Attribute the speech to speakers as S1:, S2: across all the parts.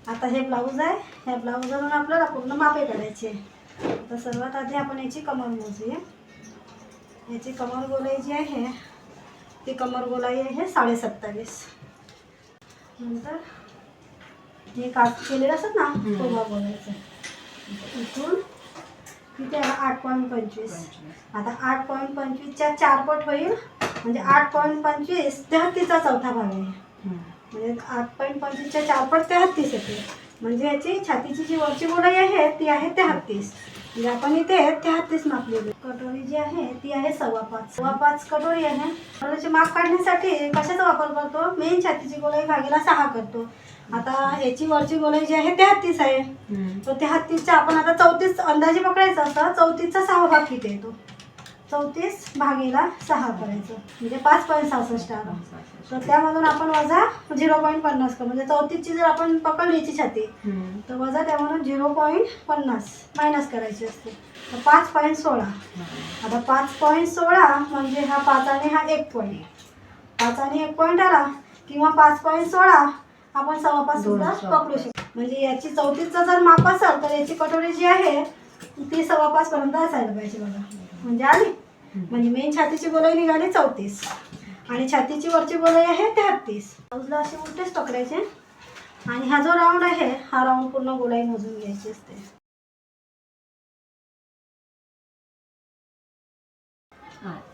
S1: आता हे ब्लाऊज आहे, ह्या ब्लाऊजवरून आपल्याला पूर्ण मापे काढायचे. तर सर्वात आधी आपण याची कमर मोजूया. याची कमर गोलाई जी आहे ती कमर गोलाई आहे 27.5. नंतर हे काच केलेलं असत ना कोबा बोलायचं, इथून तिथे 8.25. आता 8.25च्या 4 पट होईल, म्हणजे 8.25 33चा चौथा भाग आहे. म्हणजे 8.25च्या 4 पट 33 येते. म्हणजे याची छातीची जी वरची गोलाई आहे ती आहे 33. म्हणजे आपण इथे 33 मापलेली. कटोरी जी आहे ती आहे 5.25 कटोरी आहे. कटोरीचे माप काढण्यासाठी कशाचा वापर करतो? मेन छातीची गोलाई भागीला 6 करतो. आता याची वरची गोलाई जी आहे 33 आहे, तर 33चा आपण आता 34 अंदाजे पकडायचा असता. 34चा 6 भाग किती येतो? 34 भागीला 6 करायचं, म्हणजे 5.66 आला. तर त्यामधून आपण वजा 0.50 करू. म्हणजे 34ची जर आपण पकडली याची छाती, तर वजा त्यामधून 0.50 मायनस करायची असते. तर 5.16. आता 5.16 म्हणजे हा 5 आणि हा 1 पॉईंट, 5 आणि 1 पॉईंट आला, किंवा 5.16 आपण 5.25 सुद्धा पकडू शकतो. म्हणजे याची 34चा जर माप असेल तर याची कटोरी जी आहे ती 5.25 पर्यंत असायला पाहिजे बघा. म्हणजे आली, म्हणजे मेन छातीची गोलाई निघाली 34 आणि छातीची वरची गोलाई आहे 33. ब्लाऊजला असे उलटेच पकडायचे आणि हा जो राऊंड आहे हा राऊंड पूर्ण गोलाई मोजून घ्यायची असते.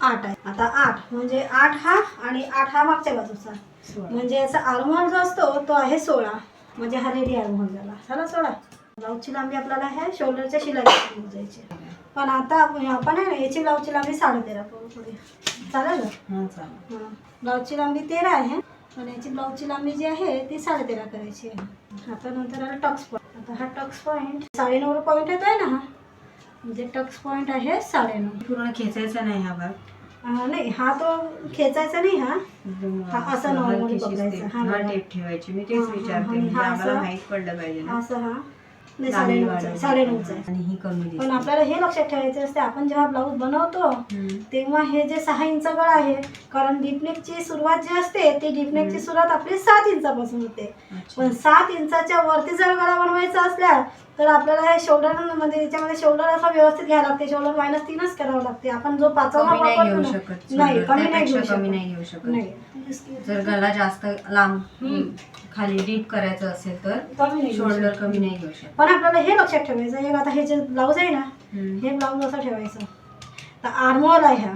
S1: 8 आहे. आता 8 म्हणजे 8 हा आणि 8 हा मागच्या बाजूचा, म्हणजे याचा आर्महोल जो असतो तो आहे 16. म्हणजे हा रेडी आर्महोल झाला 16. ब्लाऊजची लांबी आपल्याला आहे शोल्डरच्या शिलाई मोजायची. पण आता आपण आहे ना याची ब्लाऊजची लांबी 13.5 करू पुढे. चालेल ना? चालेल. ब्लाऊजची लांबी 13 आहे, पण याची ब्लाऊजची लांबी जी आहे ती 13.5 करायची आहे. आता नंतर आला टक्स पॉईंट. आता हा टक्स पॉईंट 9.5 पॉईंट येत आहे ना, हा म्हणजे टक्स पॉईंट आहे 9.5.
S2: पूर्ण खेचायचा नाही हा भाग.
S1: नाही, हा तो खेचायचा नाही. हा असा नॉर्मली पकडायचा.
S2: हा टेप ठेवायची. मी तेच विचारते, म्हणजे आम्हाला माहित पडलं पाहिजे ना.
S1: असं हा नाही 9.5 आहे.
S2: आणि ही कमी.
S1: पण आपल्याला हे लक्षात ठेवायचं असते, आपण जेव्हा ब्लाऊज बनवतो तेव्हा हे जे 6 इंच गळा आहे, कारण डीपनेकची सुरुवात जी असते ती डीपनेकची सुरुवात आपली 7 इंचापासून होते. पण 7 इंचाच्या वरती जर गळा बनवायचा असल्या तर आपल्याला हे शोल्डर मध्ये याच्यामध्ये शोल्डर असा व्यवस्थित घ्यायला लागते. शोल्डर -3च करावं लागते. आपण जो 5वा वापरतो नाही, कमी नाही घेऊ शकत. नाही,
S2: जर गळा जास्त लांब खाली डीप करायचं असेल तर शोल्डर कमी नाही घेऊ शकत.
S1: पण आपल्याला हे लक्षात ठेवायचं आहे, आता हे जे ब्लाऊज आहे ना, हे ब्लाऊज असं ठेवायचं. तर आर्महोल आहे हा.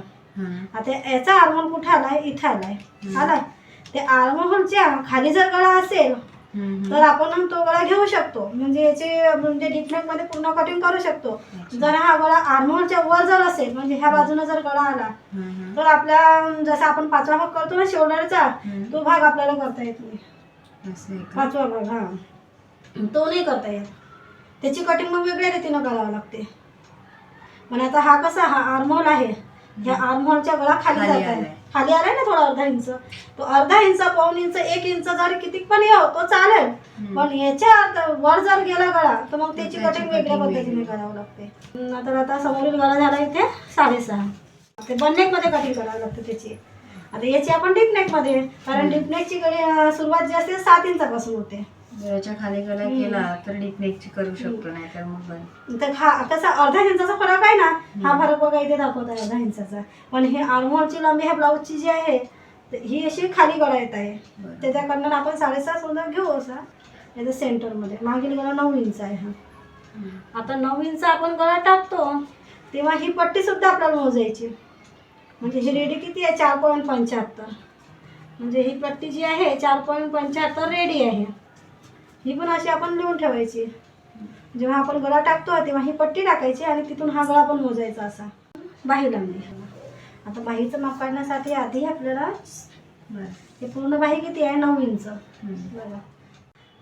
S1: आता याचा आर्महोल कुठे आलाय? इथे आलाय. ते आर्महोलच्या खाली जर गळा असेल तर आपण तो गळा घेऊ शकतो. म्हणजे याचे म्हणजे डीपनेक मध्ये पूर्ण कटिंग करू शकतो. जर हा गळा आर्महोलच्या वर जर असेल, म्हणजे ह्या बाजूने जर गळा आला तर आपल्या जसं आपण 5वा भाग करतो ना शोल्डरचा, तो भाग आपल्याला करता येत नाही. 5वा भाग हा तो नाही करता येत. त्याची कटिंग मग वेगळ्या रीतीनं करावं लागते. पण आता हा कसा हा आर्महोल आहे, ह्या आर्महोलच्या गळा खाली जात आहे. खाली आलाय ना थोडा अर्धा इंच, तो अर्धा इंच, पाऊण इंच, 1 इंच जरी किती पण येऊ तो चालेल. पण याच्या वर जर गेला गळा तर मग त्याची कटिंग वेगळ्या पद्धतीने करावं लागते. आता समोरील गळा झाला इथे 6.5. ते बननेक मध्ये कटिंग करावं लागतं त्याची. आता याची आपण डीपनेक मध्ये, कारण डीपनेकची सुरुवात जी असते 7 इंचापासून होते.
S2: याच्या खाली गळा केला तर डीपनेकची करू शकतो, नाही तर मग
S1: तर हा कसा अर्धा इंचाचा फरक आहे ना, हा फरक बघा इथे दाखवत आहे अर्धा इंचाचा. पण हे आर्महोलची लांबी ह्या ब्लाऊजची जी आहे ही अशी खाली गळा येत आहे. त्याच्याकडनं आपण 7.5 सुद्धा घेऊ. असा याच्या सेंटरमध्ये मागील गळा 9 इंच आहे हा. आता 9 इंच आपण गळा टाकतो तेव्हा ही पट्टी सुद्धा आपल्याला मोजायची. म्हणजे ही रेडी किती आहे? 4.75. म्हणजे ही पट्टी जी आहे 4.75 रेडी आहे. ही पण अशी आपण लिहून ठेवायची. जेव्हा आपण गळा टाकतो तेव्हा ही पट्टी टाकायची आणि तिथून हा गळा पण मोजायचा असा. बाही लांबी. आता बाहीचं माप काढण्यासाठी आधी आपल्याला हे पूर्ण बाही किती आहे? 9 इंच. बघा,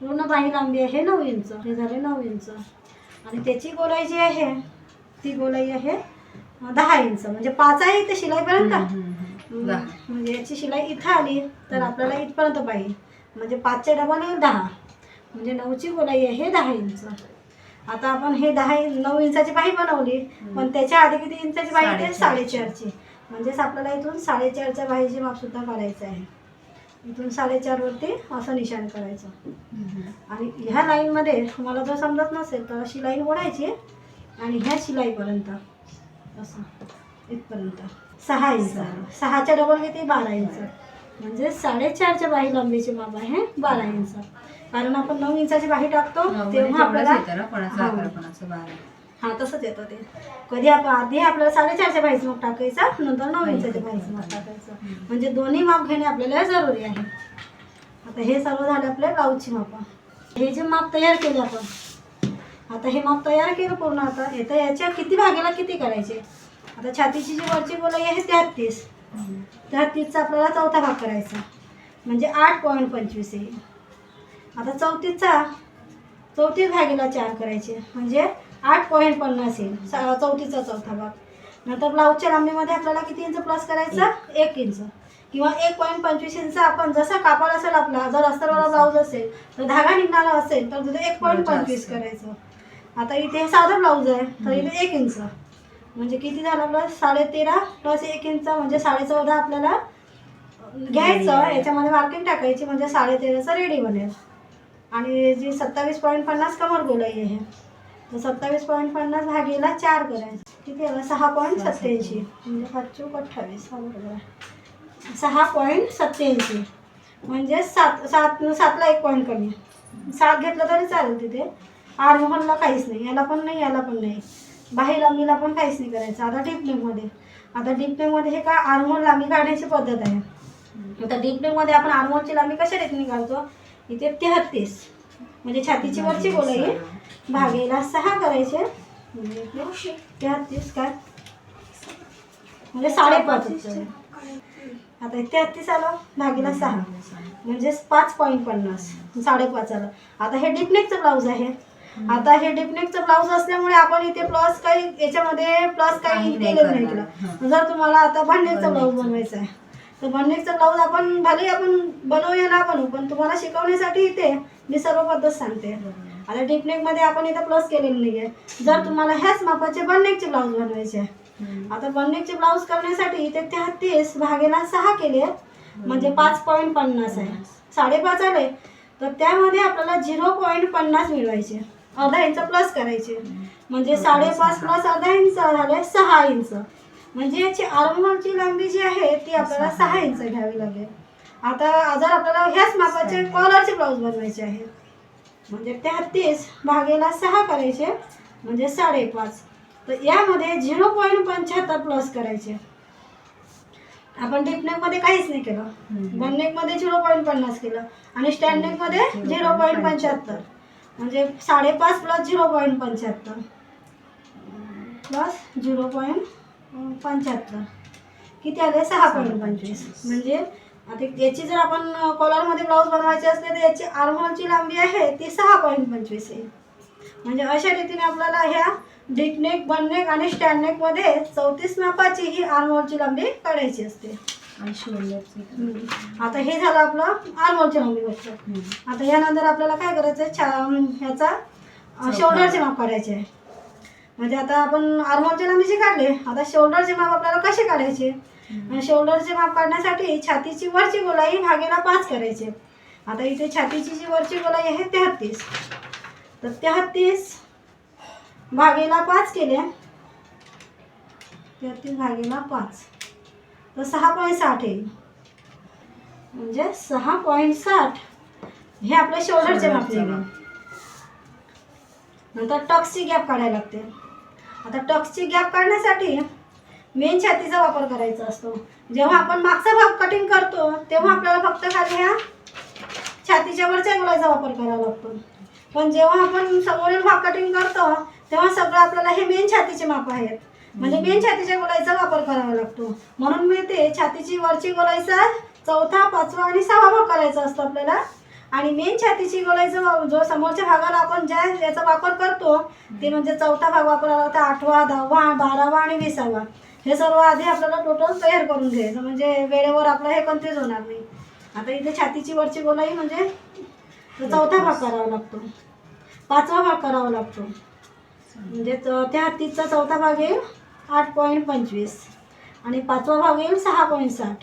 S1: पूर्ण बाही लांबी आहे 9 इंच. हे झाले 9 इंच. आणि त्याची गोलाई जी आहे ती गोलाई आहे 10 इंच. म्हणजे 5 आहे इथे शिलाईपर्यंत. म्हणजे याची शिलाई इथं आली तर आपल्याला इथपर्यंत बाही, म्हणजे 5च्या डबल येईल 10. म्हणजे 9ची गोलाई आहे 10 इंच. आता आपण हे 9 इंचाची बाही बनवली, पण त्याच्या आधी किती इंचाची बाही येते? 4.5ची. म्हणजेच आपल्याला इथून 4.5च्या बाहीचे माप सुद्धा काढायचं आहे. इथून 4.5 वरती असं निशाण करायचं. आणि ह्या लाईनमध्ये तुम्हाला जर समजत नसेल तर अशी लाईन ओढायची आणि ह्या शिलाईपर्यंत असं इथपर्यंत 6 इंच. 6च्या डबल किती 12 इंच. म्हणजे 4.5च्या बाही लांबीची माप आहे 12 इंच. कारण आपण 9 इंचाची बाही टाकतो तेव्हा आपल्याला हां तसंच येतं ते. कधी आधी आपल्याला 4.5च्या बाहीचं माप टाकायचं, नंतर 9 इंचाच्या बाहीचं माप टाकायचं. म्हणजे दोन्ही माप घेणे आपल्याला जरुरी आहे. आता हे सर्व झाले आपले ब्लाऊजची माप. हे जे माप तयार केले आपण, आता हे माप तयार केलं पूर्ण. आता येतं याच्या किती भागेला किती करायचे. आता छातीची जी वरची गोलाई आहे 33. 33चा आपल्याला चौथा भाग करायचा म्हणजे 8.25 येईल. आता 34 भागेला 4 करायचे म्हणजे 8.50 येईल. 34चा चौथा भाग. नंतर ब्लाऊजच्या लांबीमध्ये आपल्याला किती इंच प्लस करायचं 1 इंच किंवा 1.25 इंच. आपण जसा कापड असेल आपला, जर अस्तरवाला ब्लाऊज असेल तर धागा निघणारा असेल तर तिथे 1.25 करायचं. आता इथे साधा ब्लाऊज आहे तर इथे 1 इंच म्हणजे किती झालं आपलं 13.5 प्लस 1 इंच म्हणजे 14.5 आपल्याला घ्यायचं. याच्यामध्ये मार्किंग टाकायची म्हणजे 13.5चं रेडी बनेल. आणि जी 27.50 कमर गोलाई आहे तर 27.50 भागीला 4 करायचं. किती आलं 6.87 म्हणजे 5×28 हा बरोबर आहे. 6.87 म्हणजे 7ला 1 पॉईंट कमी. 7 घेतलं तरी चालेल. तिथे आर्महोलला काहीच नाही, याला पण नाही याला पण नाही, बाही लांबीला पण काहीच नाही करायचं. आता डीप नेकमध्ये हे काय आर्महोल लांबी काढण्याची पद्धत आहे. आता डीप नेकमध्ये आपण आर्महोलची लांबी कशा रीतीने काढतो. इथे 33 म्हणजे छातीची वरची गोलाई भागेला 6 करायचे म्हणजे 33 काय म्हणजे 5.5. आता 33 आलं भागीला 6 म्हणजे 5.50 5.5 आलं. आता हे डीपनेकचं ब्लाऊज आहे. आता हे डीपनेकचं ब्लाऊज असल्यामुळे आपण इथे प्लस काही याच्यामध्ये प्लस काही केलेलं नाही केलं. जर तुम्हाला आता भांडेचं ब्लाऊज बनवायचं आहे तर भांडेचं ब्लाऊज आपण भले आपण बनवूया ना बनवू, पण तुम्हाला शिकवण्यासाठी इथे मी सर्व पद्धत सांगते. आता डीपनेकमध्ये आपण इथे प्लस केलेलं नाही आहे. जर तुम्हाला ह्याच मापाचे बननेकचे ब्लाऊज बनवायचे आहे, आता बननेकचे ब्लाऊज करण्यासाठी इथे 33 भागेला 6 केले म्हणजे 5.50 आहे. 5.5 आले तर त्यामध्ये आपल्याला 0.50 मिळवायचे. अर्धा इंच प्लस करायचे म्हणजे 5.5 प्लस अर्धा इंच झाले 6 इंच. म्हणजे याची आर्महोलची लांबी जी आहे ती आपल्याला 6 इंच घ्यावी लागेल. आता जर आपल्याला ह्याच मापाचे कॉलरचे ब्लाऊज बनवायचे आहे म्हणजे 33 भागेला 6 करायचे म्हणजे 5.5. तर यामध्ये 0.75 प्लस करायचे. आपण डीपनेकमध्ये काहीच नाही केलं, बननेकमध्ये 0.50 केलं आणि स्टँडनेकमध्ये 0.75 म्हणजे 5.5 प्लस 0.75 प्लस 0.75 किती आले 6.25. म्हणजे आता याची जर आपण कॉलरमध्ये ब्लाऊज बनवायचे असले तर याची आर्महोलची लांबी आहे ती 6.25 आहे. म्हणजे अशा रीतीने आपल्याला ह्या डीपनेक बननेक आणि स्टँडनेकमध्ये 34 मापाची ही आर्महोलची लांबी काढायची असते.
S2: आणि शोल्डरची
S1: आता हे झालं आपलं आर्महोलची लांबी गोष्ट. आता यानंतर आपल्याला काय करायचं आहे ह्याचा शोल्डरचे माप काढायचे आहे. म्हणजे आता आपण आर्महोलच्या लांबीचे काढले, आता शोल्डरचे माप आपल्याला कसे काढायचे. शोल्डरचे माप काढण्यासाठी छातीची वरची गोलाई भागेला 5 करायचे. आता इथे छातीची जी वरची गोलाई आहे 33 तर 33 भागेला 5 केले 33 भागेला 5 तर 6.60 येईल म्हणजे 6.60 हे आपल्या शोल्डरचे माप निघेल. नंतर टक्सची गॅप काढायला लागते. आता टक्सची गॅप काढण्यासाठी मेन छातीचा वापर करायचा असतो. जेव्हा आपण मागचा भाग कटिंग करतो तेव्हा आपल्याला फक्त खाली ह्या छातीच्या वरच्या गोलाईचा वापर करावा लागतो. पण जेव्हा आपण समोरील भाग कटिंग करतो तेव्हा सगळं आपल्याला हे मेन छातीचे माप आहेत म्हणजे मेन छातीच्या गोलाईचा वापर करावा लागतो. म्हणून मी ते छातीची वरची गोलाईचा 4था 5वा आणि 6वा भाग करायचा असतो आपल्याला. आणि मेन छातीची गोलाईचा जो समोरच्या भागाला आपण ज्या याचा वापर करतो ते म्हणजे 4था भाग वापरावा लागतो. 8वा 10वा 12वा आणि 20वा हे सर्व आधी आपल्याला टोटल तयार करून घ्यायचं म्हणजे वेळेवर आपलं हे कन्फ्यूज होणार नाही. आता इथे छातीची वरची गोलाई म्हणजे 4था भाग करावा लागतो, 5वा भाग करावा लागतो म्हणजे 33चा 4था भाग येईल 8.25 आणि 5वा भाग येईल 6.60.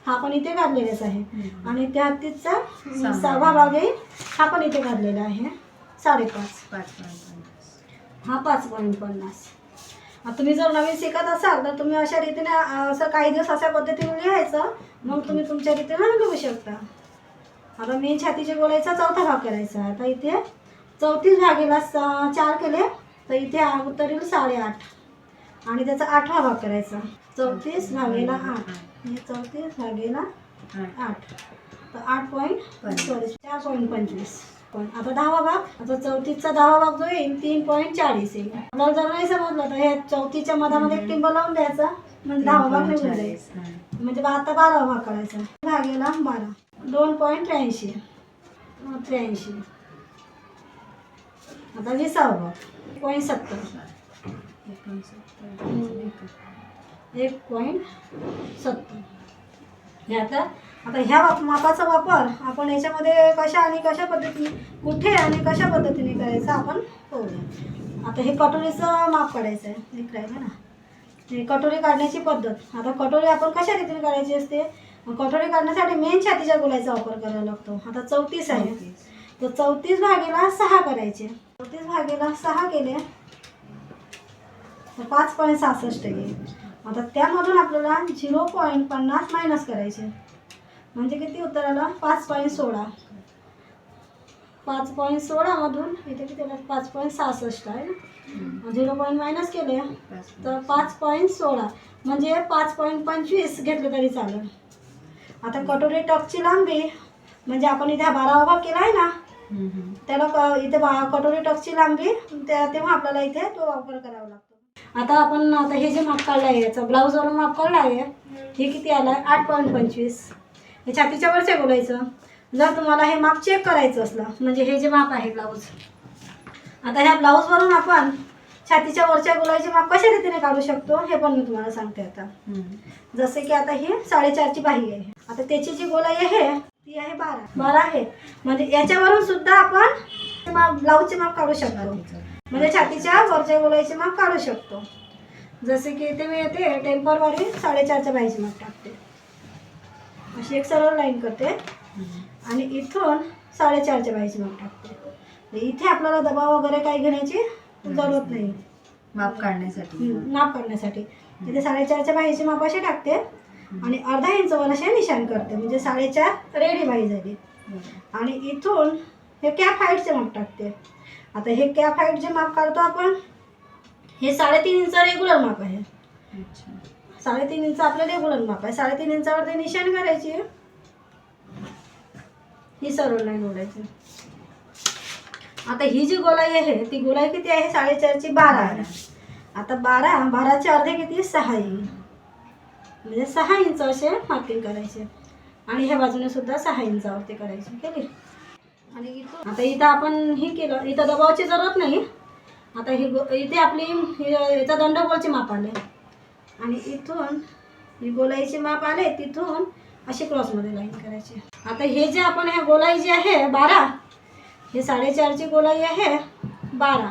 S1: हा पण इथे काढलेलाच आहे. आणि त्या हत्तीचा 6वा भाग येईल, हा पण इथे काढलेला आहे 5.5. हा 5.50. तुम्ही जर नवीन शिकत असाल तर तुम्ही अशा रीतीने असं काही दिवस अशा पद्धतीने लिहायचं, मग तुम्ही तुमच्या रीतीने लिहू शकता. आता मेन छातीच्या गोलाईचा 4था भाग करायचा. आता इथे 34 भागेला 4 केले तर इथे उत्तर येईल 8.5. आणि त्याचा 8वा भाग करायचा. 34 भागेला 8, म्हणजे 34 भागेला 8 तर 4.25. पण आता 10वा भाग, आता 34चा 10वा भाग जो येईल 3.40 येईल. आपल्याला जर नाही समजलं तर हे 34च्या मधामध्ये एक टिंब लावून द्यायचा, म्हणजे 10वा भाग निघून जाईल. म्हणजे आता 12वा भाग करायचा. भागेला 12 2.83. आता 20वा भाग 1.70. 1.70. हे आता ह्या मापाचा वापर आपण याच्यामध्ये कशा पद्धतीने, कुठे आणि कशा पद्धतीने करायचा आपण पाहूया. आता हे कटोरीचं माप काढायचं आहे. एक राहिलं ना, हे कटोरी काढण्याची पद्धत. आता कटोरी आपण कशा रीतीने काढायची असते, कटोरी काढण्यासाठी मेन छातीच्या गोलाईचा वापर करावा लागतो. आता 34 आहे तर 34 भागेला 6 करायचे. 34 भागेला 6 केले तर 5.66 येईल. आता त्यामधून आपल्याला 0.50 मायनस करायचे, म्हणजे किती उत्तर आलं 5.16. 5.16 मधून इथे किती आलं 5.66 आहे ना. 0 मायनस केले तर 5.16, म्हणजे 5.25 घेतले तरी चालेल. आता कटोरी टकची लांबी, म्हणजे आपण इथे 12वा भाग केला आहे ना, त्याला इथे कटोरी टकची लांबी तेव्हा आपल्याला इथे तो वापर करावा लागतो. आता हे जे माप काढलं आहे, याचं ब्लाऊजवरून माप काढलं आहे, हे किती आलं आहे 8.25. हे छातीच्या वरच्या गोलाईचं. जर तुम्हाला हे माप चेक करायचं असलं, म्हणजे हे जे माप आहे ब्लाऊज, आता ह्या ब्लाऊजवरून आपण छातीच्या वरच्या गोलाईचे माप कशा रीतीने काढू शकतो हे पण मी तुम्हाला सांगते. आता जसे की आता ही 4.5ची बाही आहे. आता त्याची जी गोलाई आहे ती आहे 12 आहे, म्हणजे याच्यावरून सुद्धा आपण ब्लाऊजचे माप काढू शकतो, म्हणजे छातीच्या वरच्या गोलाईचे माप काढू शकतो. जसे की इथे मी येते टेम्परवारी 4.5च्या बाहीचे माप टाकते, अशी एक सरळ लाईन करते आणि इथून 4.5च्या बाहीचे माप टाकते. इथे आपल्याला दबाव वगैरे काही घेण्याची जरूरत नाही
S2: माप काढण्यासाठी.
S1: इथे 4.5च्या बाहीचे माप असे टाकते आणि अर्धा इंचवर असे निशाण करते, म्हणजे 4.5 रेडी बाही झाली. आणि इथून हे कॅप हाईटचे माप टाकते. आता हे कॅप हाईट जे माप काढतो आपण, हे 3.5 इंच रेग्युलर माप आहे. 3.5 इंच आपलं रेग्युलर माप आहे. 3.5 इंचावर ते निशाण करायची, ही सरळ लाईन ओढायची. आता ही जी गोलाई आहे ती गोलाई किती आहे 4.5ची 12 आहे. आता 12चे अर्धे किती 6 येईल, म्हणजे 6 इंच असे मार्किंग करायचे. आणि ह्या बाजूने सुद्धा 6 इंचावरती करायचे केली. आणि इथं आता इथं आपण हे केलं, इथं दबावाची जरूरत नाही. आता इथे आपली याचा दंडगोलचे माप आले आणि इथून ही गोलाईचे माप आले, तिथून अशी क्रॉसमध्ये लाईन करायची. आता हे जे आपण ह्या गोलाई जी आहे 12, हे 4.5ची गोलाई आहे 12.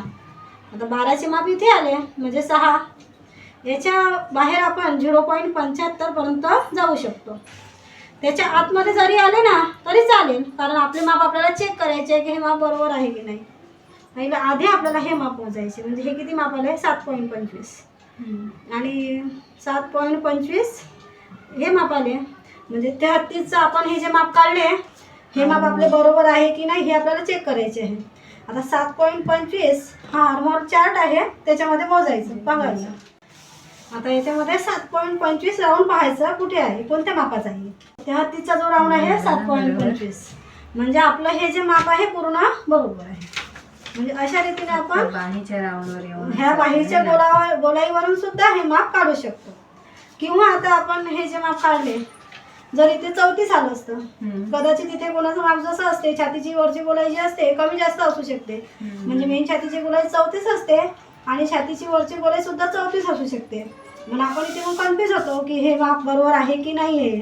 S1: आता 12चे माप इथे आले म्हणजे 6. याच्या बाहेर आपण 0.75 पर्यंत जाऊ शकतो. त्याच्या आतमध्ये जरी आले ना तरी चालेल, कारण आपले माप आपल्याला चेक करायचे आहे की हे माप बरोबर आहे की नाही. पहिलं आधी आपल्याला हे माप मोजायचे, म्हणजे हे किती माप आले 7.25 आणि 7.25 हे माप आले, म्हणजे 33चं आपण हे जे माप काढले हे माप आपले बरोबर आहे की नाही हे आपल्याला चेक करायचे आहे. आता 7.25 हा आर्महोल चार्ट आहे, त्याच्यामध्ये मोजायचं बघायचं. आता याच्यामध्ये 7.25 राऊंड पाहायचं कुठे आहे, कोणत्या मापाचा आहे. त्या हत्तीचा जो राऊंड आहे 7.25, म्हणजे आपलं हे जे माप आहे पूर्ण बरोबर आहे. म्हणजे अशा रीतीने आपण
S2: बाहीच्या राऊंडवर येऊन
S1: ह्या बाहीच्या गोलाईवरून सुद्धा हे माप काढू शकतो. किंवा आता आपण हे जे माप काढले, जर इथे 34 आलं असतं, कदाचित इथे कोणाचं माप जसं असते, छातीची वरची गोलाई जी असते कमी जास्त असू शकते, म्हणजे मेन छातीची गोलाई 34 असते आणि छातीची वरची गोलाई सुद्धा 34 असू शकते. मग आपण इथे मग कन्फ्यूज होतो की हे माप बरोबर आहे की नाही आहे.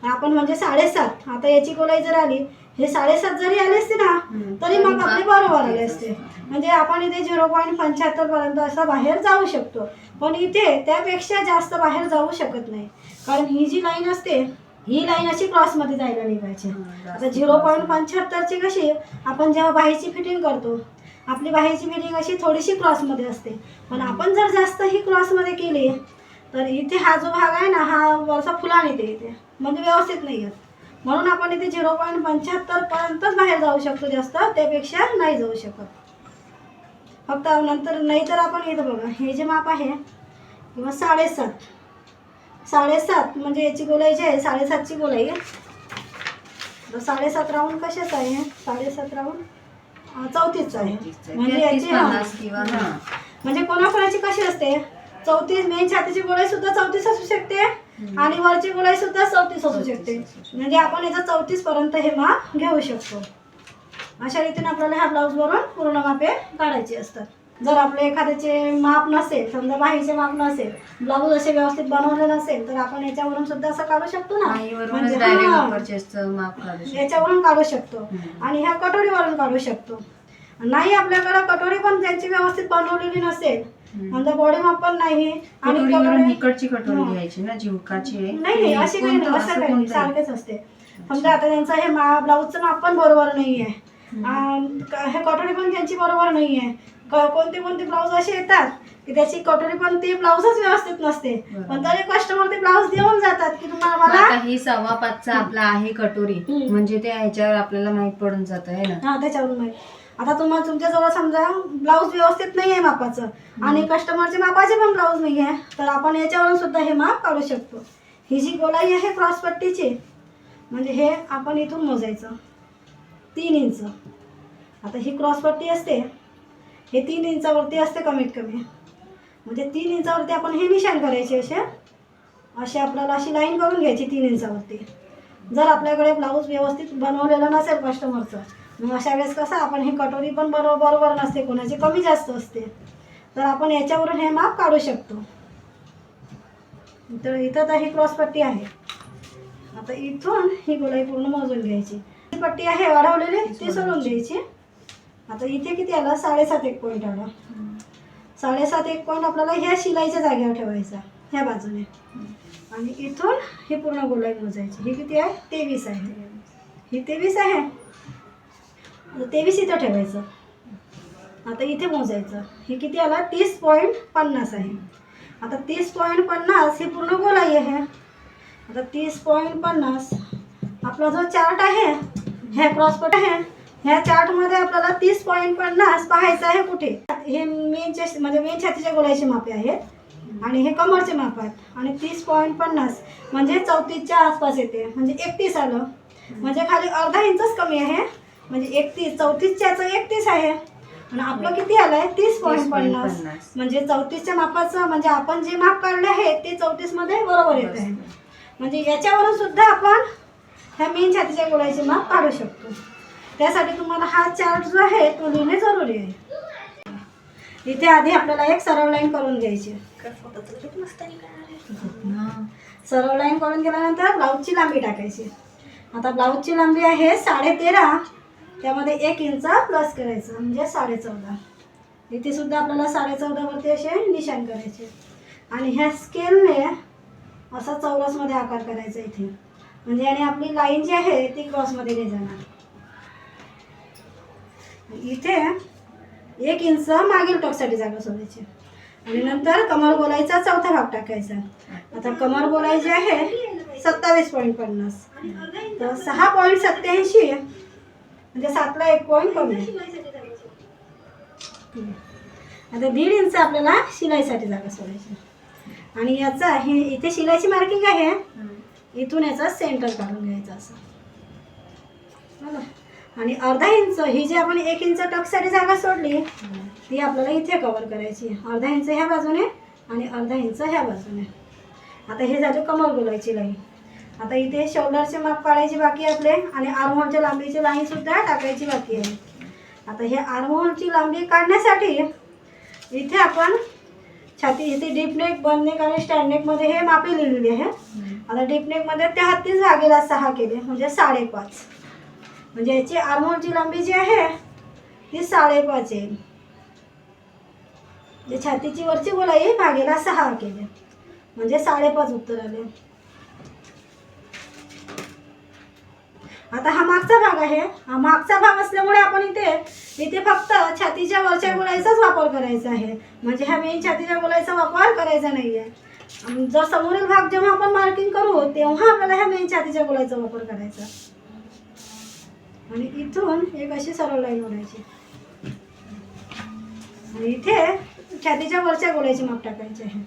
S1: आपण म्हणजे 7.5, आता याची गोलाई जर आली, हे 7.5 जरी आले असते ना तरी माप आपले बरोबर आले असते. म्हणजे आपण इथे 0.75 पर्यंत असं बाहेर जाऊ शकतो, पण इथे त्यापेक्षा जास्त बाहेर जाऊ शकत नाही. कारण ही जी लाईन असते ही लाईन अशी क्रॉसमध्ये जायला नाही पाहिजे. आता 0.75ची कशी आपण जेव्हा बाहीची फिटिंग करतो आपली बाहीची फिटिंग अशी थोडीशी क्रॉसमध्ये असते, पण आपण जर जास्त ही क्रॉसमध्ये केली तर इथे हा जो भाग आहे ना हा वरचा फुलान येते इथे, म्हणजे व्यवस्थित नाही येत. म्हणून आपण इथे 0.75 पर्यंतच बाहेर जाऊ शकतो, जास्त त्यापेक्षा नाही जाऊ शकत. फक्त नंतर नाही तर आपण इथं बघा हे जे माप आहे किंवा 7.5 म्हणजे याची गोलाई जी आहे 7.5ची गोलाई आहे. 7.5 राऊंड कशाच आहे? 7.5 राऊंड 34च आहे. म्हणजे याची म्हणजे कोणाकोणाची कशी असते 34 मेन छातीची गोलाई सुद्धा 34 असू शकते आणि वरची गोलाई सुद्धा 34 असू शकते. म्हणजे आपण याचा 34 पर्यंत हे माप घेऊ शकतो. अशा रीतीने आपल्याला ह्या ब्लाऊजवरून पूर्ण मापे काढायची असतात. जर आपले एखाद्याचे माप नसेल, समजा बाहीचे माप नसेल, ब्लाऊज असे व्यवस्थित बनवले नसेल तर आपण याच्यावरून सुद्धा असं काढू शकतो ना, म्हणजे याच्यावरून काढू शकतो आणि ह्या कटोरीवरून काढू शकतो. नाही आपल्याकडे कटोरी पण त्यांची व्यवस्थित बनवलेली नसेल, म्हणजे बॉडी माप पण नाही आणि
S2: इकडची कटोरी घ्यायची ना झुमकाची
S1: नाही अशी काही नाही, असं काही सारखेच असते. समजा आता त्यांचं हे ब्लाऊजचं माप पण बरोबर नाही आहे, हे कटोरी पण त्यांची बरोबर नाही आहे. कोणते कोणते ब्लाऊज असे येतात की त्याची कटोरी पण ती ब्लाऊजच व्यवस्थित नसते, पण तरी कस्टमर ते ब्लाऊज देऊन जातात की तुम्हाला मला
S2: ही 5.25चा आपला आहे कटोरी, म्हणजे ते ह्याच्यावर आपल्याला माहित पडून जात आहे ना.
S1: हा त्याच्यावरून माहित. आता तुम्हाला तुमच्याजवळ समजा ब्लाऊज व्यवस्थित नाही आहे मापाचं आणि कस्टमरचे मापाचे पण ब्लाऊज नाही आहे तर आपण याच्यावरून सुद्धा हे माप काढू शकतो. ही जी गोलाई आहे क्रॉस पट्टीची, म्हणजे हे आपण इथून मोजायचं 3 इंच. आता ही क्रॉस पट्टी असते हे 3 इंचावरती असते कमीत कमी, म्हणजे 3 इंचावरती आपण हे निशाण करायचे असे आपल्याला अशी लाईन करून घ्यायची 3 इंचावरती. जर आपल्याकडे ब्लाऊज व्यवस्थित बनवलेलं नसेल कस्टमरचं, मग अशा वेळेस कसं आपण ही कटोरी पण बरोबर नसते, कोणाची कमी जास्त असते, तर आपण याच्यावरून हे माप काढू शकतो. तर इथं तर ही क्रॉस पट्टी आहे. आता इथून ही गोलाई पूर्ण मोजून घ्यायची. ही पट्टी आहे वाढवलेली ती सोडून द्यायची. आता इथे किती आला 7.5 एक पॉईंट आला. 7.5 एक पॉईंट आपल्याला ह्या शिलाईच्या जागेवर ठेवायचा ह्या बाजूने आणि इथून ही पूर्ण गोलाई मोजायची. ही किती आहे 23 आहे. ही 23 आहे, 23 इथं ठेवायचं. आता इथे मोजायचं ही किती आला 30.50 आहे. आता 30.50 ही पूर्ण गोलाई आहे. आता 30.50 आपला जो चार्ट आहे ह्या क्रॉसपट आहे ह्या चार्टमध्ये आपल्याला 30.50 पाहायचं आहे. कुठे हे मेन छातीच्या गोलाईचे मापे आहेत आणि हे कमरचे माप आहेत आणि 30.50 म्हणजे 34च्या आसपास येते, म्हणजे 31 आलं, म्हणजे खाली अर्धा इंचच कमी आहे, म्हणजे 31. 34च्याचं 31 आहे आणि आपलं किती आलंय 30.50 म्हणजे 34च्या मापाचं, म्हणजे आपण जे माप काढले आहे ते 34 मध्ये बरोबर येत आहे. म्हणजे याच्यावरून सुद्धा आपण ह्या मेन छातीच्या गोलाईचे माप काढू शकतो. त्यासाठी तुम्हाला हा चार्ट जो आहे तो लिहिणे जरुरी आहे. इथे आधी आपल्याला एक सरळ लाईन करून घ्यायची. सरळ लाईन करून गेल्यानंतर ब्लाऊजची लांबी टाकायची. आता ब्लाऊजची लांबी आहे 13.5, त्यामध्ये 1 इंच प्लस करायचं म्हणजे 14.5. इथे सुद्धा आपल्याला 14.5 वरती असे निशाण करायचे आणि ह्या स्केलने असा चौरसमध्ये आकार करायचा इथे, म्हणजे आणि आपली लाईन जी आहे ती क्रॉसमध्ये नाही जाणार. इथे 1 इंच मागील टोकसाठी जागा सोडायची आणि नंतर कमर गोलाईचा चौथा भाग टाकायचा. आता कमर गोलाई जी आहे 27.50 तर 6.87 म्हणजे 7ला 1 पॉईंट कमी. आता 1.5 इंच आपल्याला शिलाईसाठी जागा सोडायची आणि याचा हे इथे शिलाईची मार्किंग आहे, इथून याचा सेंटर काढून घ्यायचा असं आणि अर्धा इंच ही जी आपण 1 इंच टक्ससाठी जागा सोडली ती आपल्याला इथे कव्हर करायची. अर्धा इंच ह्या बाजूने आणि अर्धा इंच ह्या बाजूने. आता हे झाले कमर गोलाईची लाईन. आता इथे शोल्डरचे माप काढायचे बाकी आपले आणि आर्महोलच्या लांबीची लाईन सुद्धा टाकायची बाकी आहे. आता हे आर्महोलची लांबी काढण्यासाठी इथे आपण छाती इथे डीप नेक, बन नेक आणि स्टँड नेकमध्ये हे मापे लिहिलेली आहे. आता डीप नेकमध्ये 33/6 केले म्हणजे 5.5, म्हणजे याची आर्महोलची लांबी जी आहे ती 5.5 येईल. छातीची वरची गोलाई भागेला 6 केले म्हणजे 5.5 उत्तर आले. आता हा मागचा भाग आहे. हा मागचा भाग असल्यामुळे आपण इथे फक्त छातीच्या वरच्या गोलाईचाच वापर करायचा आहे. म्हणजे ह्या मेन छातीच्या गोलाईचा वापर करायचा नाही आहे. जर समोरील भाग जेव्हा आपण मार्किंग करू तेव्हा आपल्याला ह्या मेन छातीच्या गोलाईचा वापर करायचा. आणि इथून एक अशी सरळ लाईन ओढायची आणि इथे छातीच्या वरच्या गोलाईचे माप टाकायचे आहे.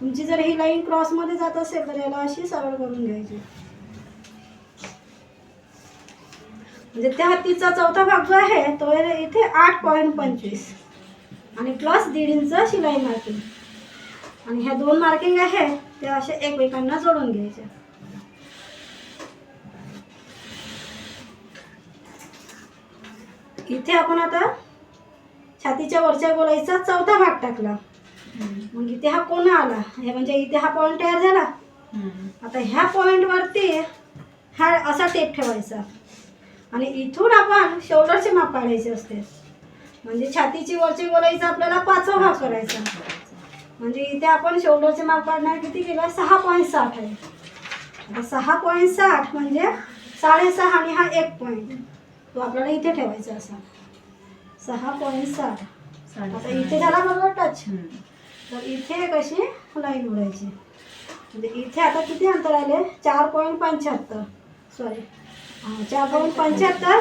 S1: तुमची जर ही लाईन क्रॉसमध्ये जात असेल तर याला अशी सरळ करून घ्यायची. म्हणजे त्या हत्तीचा चौथा भाग जो आहे तो इथे 8.25 आणि प्लस 1.5 इंच शिलाई मार्किंग. आणि ह्या 2 मार्किंग आहे त्या अशा एकमेकांना जोडून घ्यायच्या. इथे आपण आता छातीच्या वरच्या गोलाईचा चौथा भाग टाकला. मग इथे हा कोना आला. हे म्हणजे इथे हा पॉईंट तयार झाला. आता ह्या पॉईंट वरती हा असा टेप ठेवायचा आणि इथून आपण शोल्डरचे माप काढायचे असते. म्हणजे छातीची वरची गोलाईचा आपल्याला 5वा भाग करायचा. म्हणजे इथे आपण शोल्डरचे माप काढणार किती केलं 6.60 आहे. आता 6.60 म्हणजे 6.5 आणि हा 1 पॉईंट तो आपल्याला इथे ठेवायचा असा 6.60. आता इथे झाला बरोबर टच. तर इथे एक अशी लाईन ओढायची. म्हणजे इथे आता किती अंतर आले 4.75 सॉरी 4.75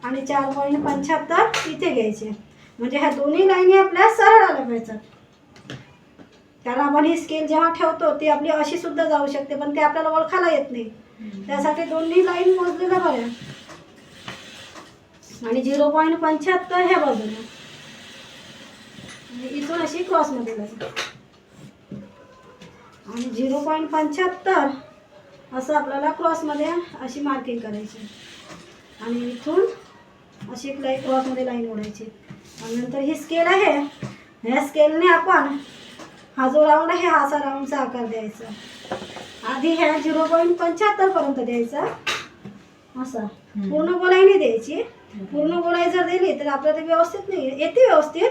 S1: आणि 4.75 इथे घ्यायचे. म्हणजे ह्या दोन्ही लाईनी आपल्या सरळ आल्या पाहिजेत. कारण आपण ही स्केल जेव्हा ठेवतो ती आपली अशी सुद्धा जाऊ शकते पण ते आपल्याला ओळखायला येत नाही. त्यासाठी दोन्ही लाईन मोजलेल्या बऱ्या. आणि 0.75 ह्या बाजूने आणि इथून अशी क्रॉसमध्ये लाईन आणि 0.75 असं आपल्याला क्रॉसमध्ये अशी मार्किंग करायची. आणि इथून अशी एक लाईन क्रॉसमध्ये लाईन ओढायची. आणि नंतर ही स्केल आहे ह्या स्केलने आपण हा जो राऊंड आहे हा असा राऊंडचा आकार द्यायचा. आधी ह्या 0.75 पर्यंत द्यायचा असा. पूर्ण गोलाई द्यायची. पूर्ण गोलाई जर दिली तर आपल्याला ते व्यवस्थित नाही येते व्यवस्थित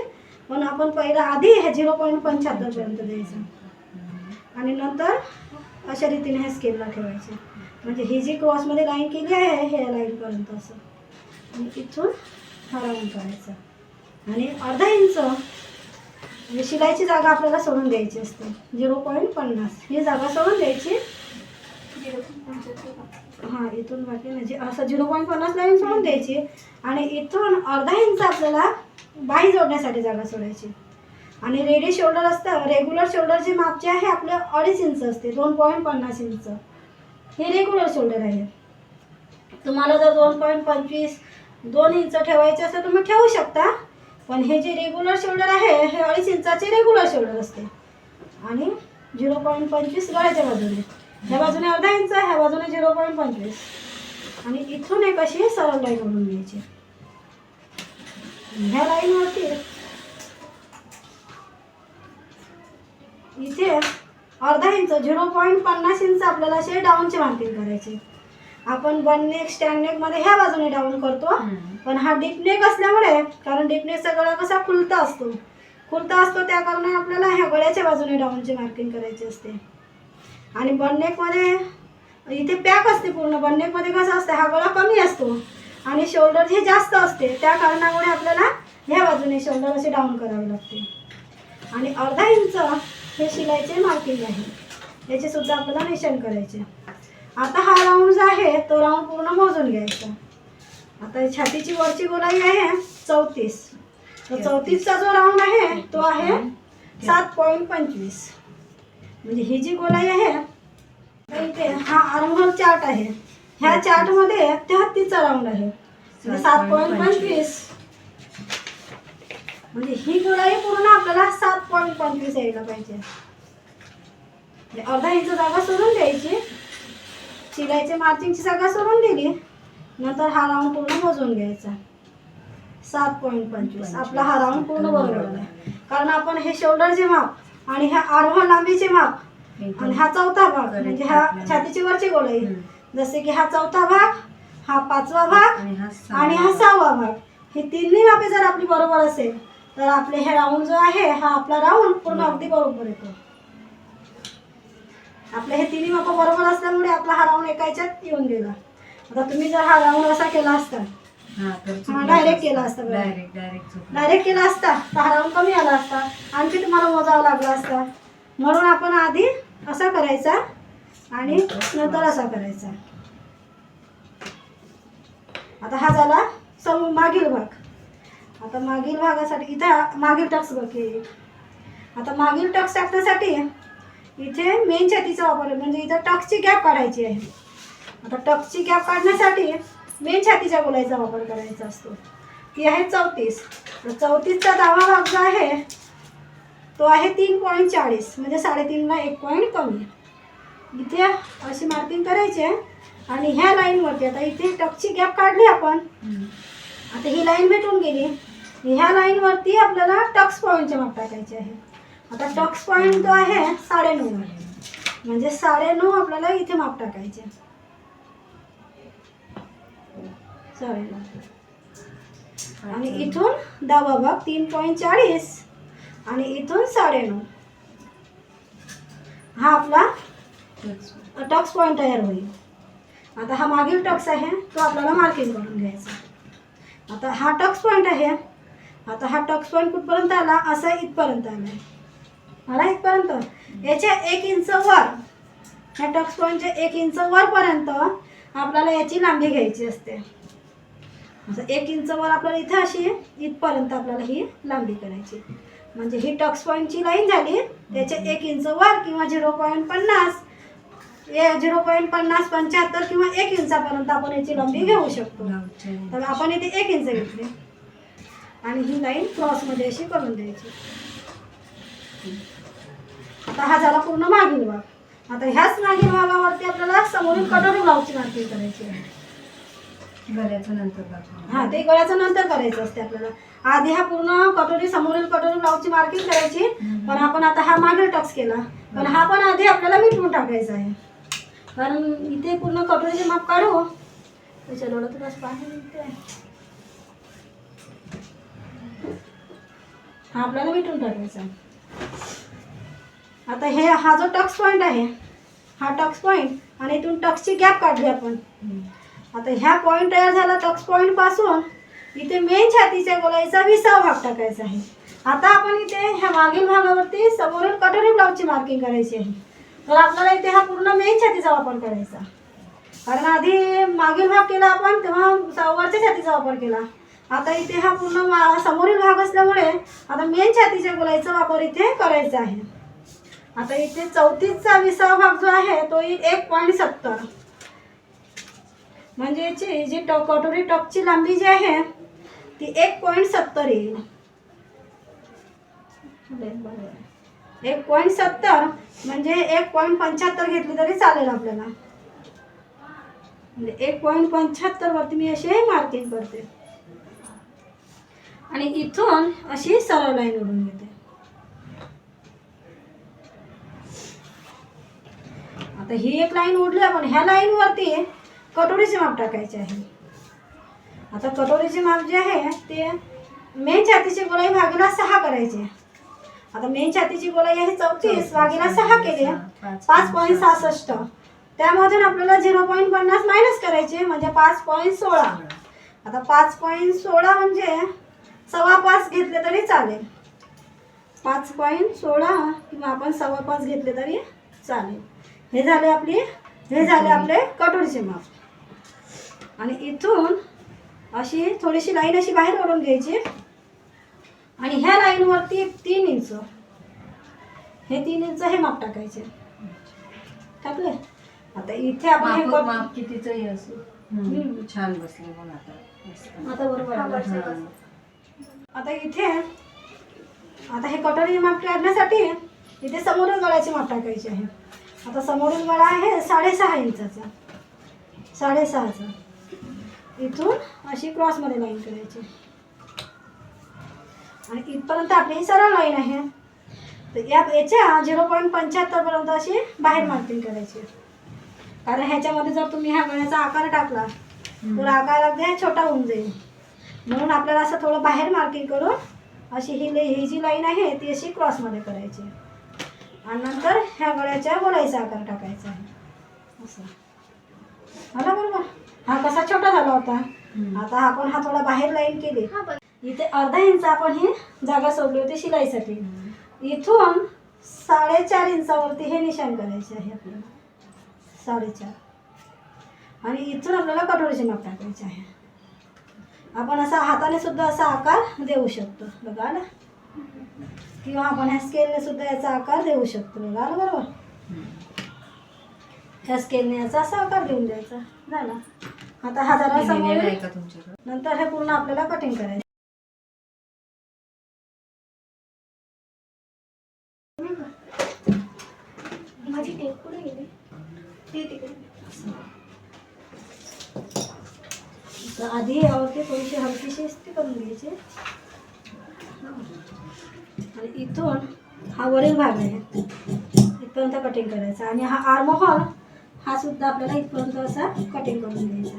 S1: पण आपण पहिला आधी ह्या 0.75 पर्यंत द्यायचं आणि नंतर अशा रीतीने हे स्केलला ठेवायचे. म्हणजे ही जी क्रॉसमध्ये लाईन केली आहे ह्या लाईनपर्यंत असं आणि इथून हा राऊंड करायचा. आणि अर्धा इंच म्हणजे शिलाईची जागा आपल्याला सोडून द्यायची असते 0.50 ही जागा सोडून द्यायची. हां इथून बाकी म्हणजे असं 0.50 लाईन सोडून द्यायची. आणि इथून अर्धा इंच आपल्याला बाही जोडण्यासाठी जागा सोडायची. आणि रेडी शोल्डर असतं रेग्युलर शोल्डरचे माप जे आहे आपलं 2.5 इंच असते 2.50 इंच हे रेग्युलर शोल्डर आहे. तुम्हाला जर 2.25 2 इंच ठेवायचे असेल तुम्ही ठेवू शकता. पण हे जे रेग्युलर शोल्डर आहे हे 2.5 इंचाचे रेग्युलर शोल्डर असते. आणि 0.25 गळ्याच्या बाजूने ह्या बाजूने अर्धा इंच ह्या बाजूने 0.25 आणि इथून एक अशी सरळ लाईन ओढून घ्यायची. ह्या लाईनवरती इथे अर्धा इंच 0.50 इंच आपल्याला असे डाऊनचे मार्किंग करायचे. आपण बन नेक स्टँड नेक मध्ये ह्या बाजूने डाऊन करतो पण हा डीप नेक असल्यामुळे कारण डीप नेकचा गळा कसा खुलता असतो त्या कारणाने आपल्याला ह्या गळ्याच्या बाजूने डाऊनचे मार्किंग करायचे असते. आणि बन नेक मध्ये इथे पॅक असते पूर्ण. बन नेक मध्ये कसं असतं हा गळा कमी असतो आणि शोल्डर हे जास्त असते त्या कारणामुळे आपल्याला ह्या बाजूने शोल्डर असे डाऊन करावे लागते. आणि अर्धा इंच हे शिलाईचे मार्किंग आहे याचे सुद्धा आपल्याला निशाण करायचे. आता हा राऊंड जो आहे तो राऊंड पूर्ण मोजून घ्यायचा. आता छातीची वरची गोलाई आहे 34 तर 34चा जो राऊंड आहे तो आहे 7.25. म्हणजे ही जी गोलाई आहे इथे हा आर्महोल चार्ट आहे. ह्या चार्टमध्ये 33चा राऊंड आहे म्हणजे 7.25. म्हणजे ही गोलाई पूर्ण आपल्याला 7.25 यायला पाहिजे. अर्धा इंच जागा सोडून द्यायची. शिलाईचे मार्जिनची जागा सोडून दिली नंतर हा राऊंड पूर्ण मोजून घ्यायचा 7.25. आपला हा राऊंड पूर्ण बरोबर आहे. कारण आपण हे शोल्डरचे माप आणि ह्या आर्महोल लांबीचे माप आणि हा चौथा भाग म्हणजे ह्या छातीची वरची गोलाई जसे की हा चौथा भाग हा 5वा भाग आणि हा 6वा भाग हे तिन्ही मापे जर आपली बरोबर असेल तर आपले हे राऊंड जो आहे हा आपला राऊंड पूर्ण अगदी बरोबर येतो. आपले हे तिन्ही माप बरोबर असल्यामुळे आपला हा राऊंड एका ह्याच्यात येऊन गेला. आता तुम्ही जर हा राऊंड असा केला असता,
S2: हा तर
S1: हा डायरेक्ट केला असता, डायरेक्ट केला असता तर हा राऊंड कमी आला असता, आणखी तुम्हाला मोजावं लागला असता. म्हणून आपण आधी असा करायचा आणि नंतर असा करायचा. आता हा झाला मागील भाग. आता मागील भागासाठी इथं मागील टक्स बघे. आता मागील टक्स टाकण्यासाठी इथे मेन छातीचा वापर, म्हणजे इथं टक्सची गॅप काढायची आहे. आता टक्सची गॅप काढण्यासाठी मेन छातीच्या गोलाईचा वापर करायचा असतो. ती आहे 34. तर 34चा डावा भाग जो आहे तो आहे 3.40, म्हणजे 3.5ला 1 पॉईंट कमी. इथे अशी मार्किंग करायची आहे आणि ह्या लाईनवरती आता इथे टक्सची गॅप काढली आपण. आता ही लाईन भेटून गेली. ह्या लाईनवरती आपल्याला टक्स पॉईंटचे माप टाकायचे आहे. आता टक्स पॉईंट जो आहे 9.5 आहे, म्हणजे 9.5 आपल्याला इथे माप टाकायचे. 9.5 आणि इथून डावा भाग 3.40 आणि इथून 9.5. हा आपला टक्स पॉईंट तयार होईल. आता हा मागील टक्स आहे तो आपल्याला मार्किंग करून घ्यायचा. आता हा टक्स पॉईंट आहे. आता हा टक्स पॉईंट कुठपर्यंत आला, असा इथपर्यंत आला इथपर्यंत. याच्या 1 इंच वर, ह्या टक्स पॉईंटच्या 1 इंच वरपर्यंत आपल्याला याची लांबी घ्यायची असते. असं 1 इंच वर आपल्याला इथं अशी इथपर्यंत आपल्याला ही लांबी करायची. म्हणजे ही टक्स पॉईंटची लाईन झाली. त्याच्या 1 इंच वर किंवा 0.50, 0.50, 75 किंवा 1 इंचापर्यंत आपण याची लांबी घेऊ शकतो. तर आपण इथे 1 इंच घेतले आणि ही लाईन क्रॉसमध्ये अशी करून द्यायची. आता हा झाला पूर्ण मागील भाग. आता ह्याच मागील भागावरती आपल्याला समोरील कटोरी ब्लाऊजची मार्किंग करायची आहे.
S2: गळ्याचं नंतर
S1: हा, ते गळ्याचं नंतर करायचं असते आपल्याला. आधी हा पूर्ण कटोरी समोरील कटोरी ब्लाऊजची मार्किंग करायची. पण आपण आता हा मागील टक्स केला, पण हा पण आधी आपल्याला मिटवून टाकायचा आहे. कारण इथे पूर्ण कटोरीचे माप काढू त्याच्या डोळ्यात बस पाणी. हा आपल्याला मिटून टाकायचा. आता हा जो टक्स पॉईंट आहे, हा टक्स पॉईंट आणि इथून टक्सची गॅप काढली आपण. आता ह्या पॉईंट तयार झाला टक्स पॉईंट पासून. इथे मेन छातीच्या गोलाईचा 20वा भाग टाकायचा आहे. आता आपण इथे ह्या मागील भागावरती समोरील कटोरी ब्लाऊजची मार्किंग करायची आहे. तर आपल्याला इथे हा पूर्ण मेन छातीचा वापर करायचा. कारण आधी मागील भाग केला आपण तेव्हा वरच्या छातीचा वापर केला. आता इथे हा पूर्ण समोरील भाग असल्यामुळे आता मेन छातीच्या गोलाईचा वापर इथे करायचा आहे. आता इथे 34चा 20वा भाग जो आहे तो 1.70, म्हणजे याची जी कटोरी टॉपची लांबी जी आहे ती 1.70 येईल. 1.70 म्हणजे 1.75 घेतली तरी चालेल आपल्याला. म्हणजे 1.75 वरती मी अशी मार्किंग करते आणि इथून अशी सरळ लाईन ओढून घेते. आता ही एक लाईन ओढली आपण. ह्या लाईन वरती कटोरीचे माप टाकायचे आहे. आता कटोरीचे माप जे आहे ते मेन छातीची गोलाई भागीला 6 करायचे. आता मेन छातीची गोलाई आहे 34, भागीला 6 केले 5.66. त्यामधून आपल्याला 0.50 मायनस करायचे म्हणजे 5.16. आता 5.16 म्हणजे 5.25 घेतले तरी चालेल. 5.16 किंवा आपण 5.25 घेतले तरी चालेल. हे झाले आपले कटोरीचे माप. आणि इथून अशी थोडीशी लाईन अशी बाहेर ओढून घ्यायची आणि ह्या लाईनवरती 3 इंच, हे 3 इंच हे माप टाकायचे. टाकले. आता इथे आपण हे
S2: माप कितीचंही असो छान बसले मग
S1: आता बरोबर. आता इथे आता हे कटोरी माप काढण्यासाठी इथे समोरील गळ्याचे माप टाकायचे आहे. आता समोरील गळा आहे 6.5 इंचाचा. 6.5चा इथून अशी क्रॉसमध्ये लाईन करायची आणि इथपर्यंत आपली ही सरळ लाईन आहे. तर याच्या 0.75 पर्यंत अशी बाहेर मार्किंग करायची. कारण ह्याच्यामध्ये जर तुम्ही ह्या गळ्याचा आकार टाकला तर आकार अगदी छोटा होऊन जाईल. म्हणून आपल्याला असं थोडं बाहेर मार्किंग करून अशी ही जी लाईन आहे ती अशी क्रॉसमध्ये करायची आणि नंतर ह्या गळ्याच्या गोलाईचा आकार टाकायचा आहे. असं झालं बरोबर. हा कसा छोटा झाला होता. आता आपण हा थोडा बाहेर लाईन केली. इथे अर्धा इंच आपण ही जागा सोडली होती शिलाईसाठी. इथून 4.5 इंचावरती हे निशाण करायचे आहे आपल्याला. 4.5 आणि इथून आपल्याला कटोरीचे माप टाकायचे आहे. आपण असा हाताने सुद्धा असा आकार देऊ शकतो बघा ना, किंवा आपण ह्या स्केलने सुद्धा याचा आकार देऊ शकतो बघा ना. बरोबर, ह्या स्केलने याचा असा आकार देऊन द्यायचा. झाला. आता हा जरा समोर
S2: आहे का तुमच्याकडे?
S1: नंतर हे पूर्ण आपल्याला कटिंग करायचं. माझी टेप कुठे गेली? ती तिकडे. तर आधी यावरती थोडीशी हलकीशी इस्त्री करून घ्यायची आणि इथून हा वरील भाग आहे इथपर्यंत कटिंग करायचा आणि हा आर्म होल हा सुद्धा आपल्याला इथपर्यंत असा कटिंग करून घ्यायचा.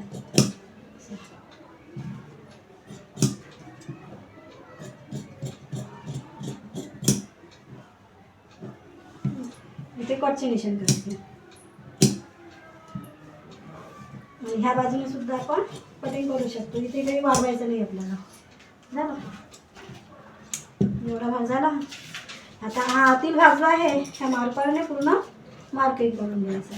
S1: इथे कटचे निशाण करायचे आणि ह्या बाजूने सुद्धा आपण कटिंग करू शकतो. इथे काही वाढवायचं नाही आपल्याला. झालं, एवढा भाग झाला. आता हा आतील भाग जो आहे ह्या मार्करने पूर्ण मार्किंग करून घ्यायचा.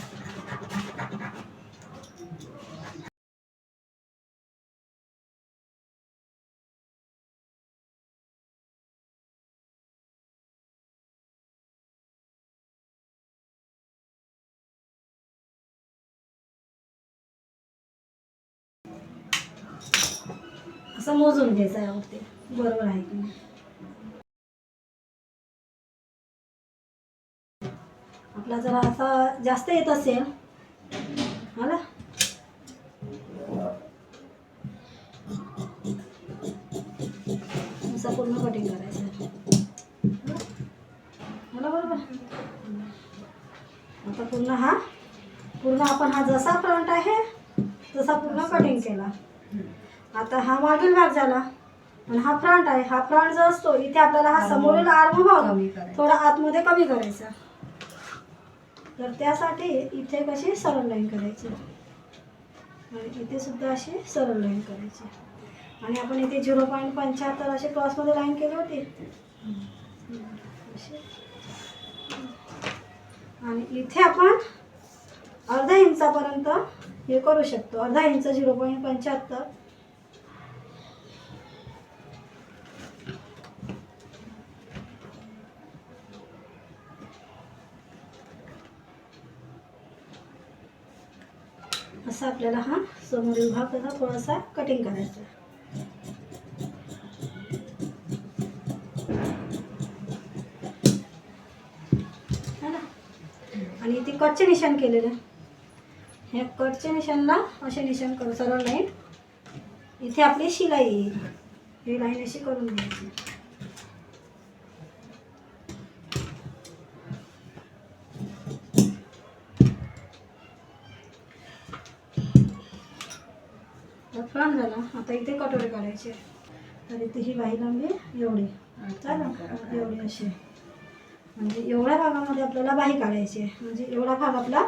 S1: असं मोजून घ्यायचं यावरती बरोबर आहे की नाही. आपला जर असा जास्त येत असेल ना, असं पूर्ण कटिंग करायचं मला बरोबर. आता पूर्ण आपण हा जसा फ्रंट आहे तसा पूर्ण कटिंग केला. आता हा मागील भाग झाला आणि हा फ्रंट आहे. हा फ्रंट जो असतो इथे आपल्याला हा समोरील आर्म होल थोडा आतमध्ये कमी करायचा. तर त्यासाठी इथे कशी सरळ लाईन करायची आणि इथे सुद्धा अशी सरळ लाईन करायची आणि आपण इथे 0.75 असे क्रॉसमध्ये लाईन केली होती आणि इथे आपण अर्धा इंचापर्यंत हे करू शकतो. अर्धा इंच 0.75 असा आपल्याला हा समोरील भाग त्याचा थोडासा कटिंग करायचा. है ना. आणि इथे कटचे निशाण केलेले, ह्या कटचे निशाणला असे निशाण करू सरळ लाईन. इथे आपली शिलाई येईल. ही लाईन अशी करून घ्यायची. फ्रंट झाला. आता इथे कटोरी काढायची. तर इथे ही बाही लांबी एवढी चालेल, एवढी अशी. म्हणजे एवढ्या भागामध्ये आपल्याला बाही काढायची आहे. म्हणजे एवढा भाग आपला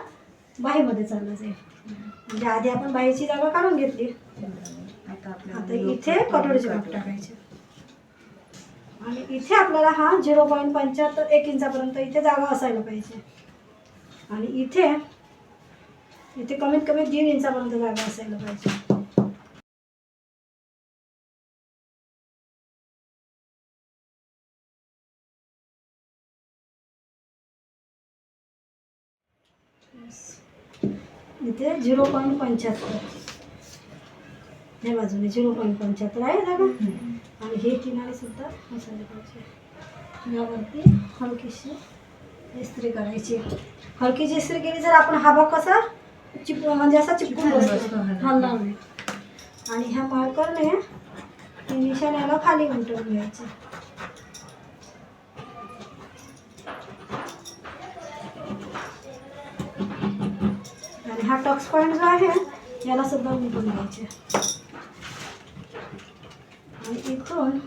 S1: बाहीमध्ये चालला जाईल. म्हणजे आधी आपण बाहीची जागा काढून घेतली. आता इथे कटोरीचे माप टाकायचे आणि इथे आपल्याला हा 0.75 1 इंचापर्यंत इथे जागा असायला पाहिजे आणि इथे कमीत कमी 1.5 इंचापर्यंत जागा असायला पाहिजे. इथे 0.75 या बाजूने 0.75 आहे जागा आणि हे किनारी सुद्धा असायला पाहिजे. यावरती हलकीशी इस्त्री करायची. हलकीशी इस्त्री केली जर आपण हा भाग कसा म्हणजे असा चिपकून बसतो, हलणार नाही. आणि ह्या मार्करने ही निशाण याला खाली उलटवून घ्यायची. आणि हा टक्स पॉइंट जो आहे याला सुद्धा उलटून घ्यायचे आणि इथून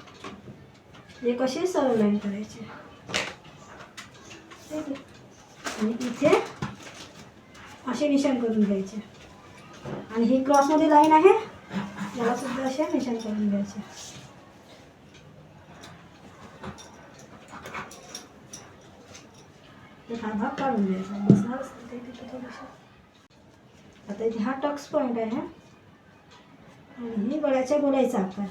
S1: एक अशी सरळ लाईन करायची आणि इथे असे निशाण करून घ्यायचे. आणि ही क्रॉसमध्ये लाईन आहे, याला सुद्धा असे निशाण करून घ्यायचे. तर हा भाग काढून घ्यायचा. बसणार असतं ते तिथे थोडंसं. आता इथे हा टक्स पॉईंट आहे आणि ही गळ्याच्या गोलाईचा आकार.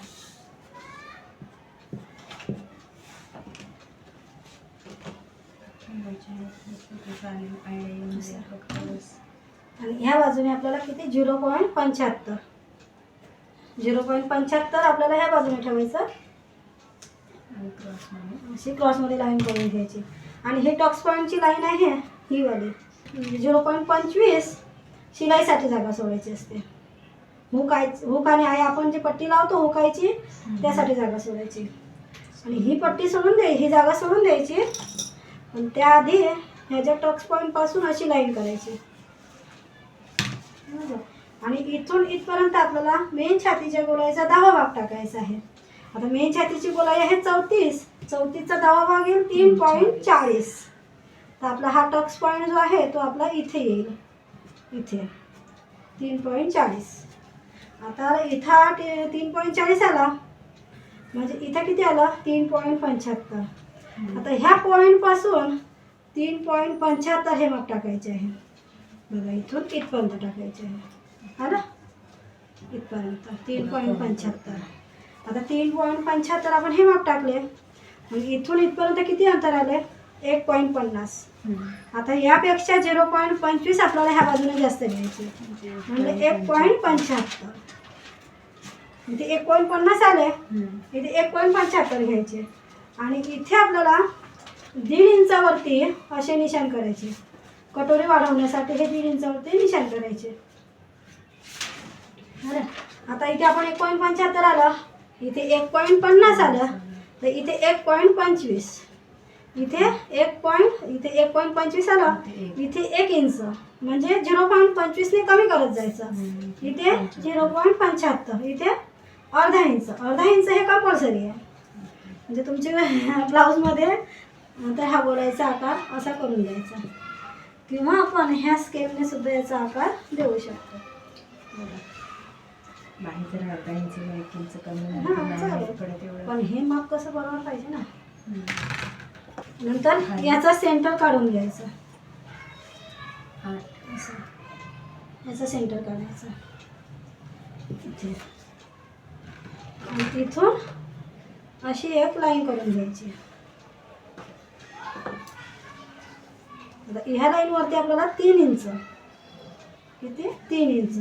S1: आणि ह्या बाजूने आपल्याला किती 0.75 आपल्याला ह्या बाजूने ठेवायचं. अशी क्रॉसमध्ये लाईन करून घ्यायची. आणि हे टक्स पॉईंटची लाईन आहे ही वाली 0.25 शिलाईसाठी जागा सोडायची असते. हुक आणि आहे आपण जी पट्टी लावतो हुकायची त्यासाठी जागा सोडायची. आणि ही पट्टी सोडून ही जागा सोडून द्यायची. पण त्याआधी ह्याच्या टक्स पॉईंटपासून अशी लाईन करायची. आणि इथून इथपर्यंत आपल्याला मेन छातीच्या गोलाईचा 10वा भाग टाकायचा आहे. आता मेन छातीची गोलाई आहे 34चा 10वा भाग येईल 3.40. तर आपला हा टक्स पॉईंट जो आहे तो आपला इथे येईल, इथे 3.40. आता इथं 3.40 आला म्हणजे इथं किती आला 3.75. आता ह्या पॉईंटपासून 3.75 हे माप टाकायचे आहे. बघा इथून इथपर्यंत टाकायचे आहे. हा ना, इथपर्यंत 3.75. आता 3.75 आपण हे माप टाकले. म्हणजे इथून इथपर्यंत किती अंतर आले 1.50. आता यापेक्षा 0.25 आपल्याला ह्या बाजूने जास्त घ्यायचे म्हणजे 1.75. इथे 1.50 आले, इथे 1.75 घ्यायचे. आणि इथे आपल्याला 1.5 इंचावरती असे निशाण करायचे. कटोरी वाढवण्यासाठी हे 1.5 इंचावरती निशाण करायचे. आता इथे आपण 1.75 आलं, इथे 1.50 आलं, तर इथे 1.25, इथे 1.25 आलं, इथे 1 इंच म्हणजे 0.25 ने कमी करत जायचं. इथे 0.75, इथे अर्धा इंच हे कंपल्सरी आहे. म्हणजे तुमच्या ब्लाऊजमध्ये तर हा गोलाईचा आकार असा करून द्यायचा. किंवा आपण ह्या स्केलने सुद्धा याचा आकार देऊ शकतो. पण हे माप कसं बरोबर पाहिजे ना. नंतर याचा सेंटर काढून घ्यायचा. याचा सेंटर काढायचा इथे. आणि तिथून अशी एक लाईन करून घ्यायची. ह्या लाईनवरती आपल्याला 3 इंच, किती 3 इंच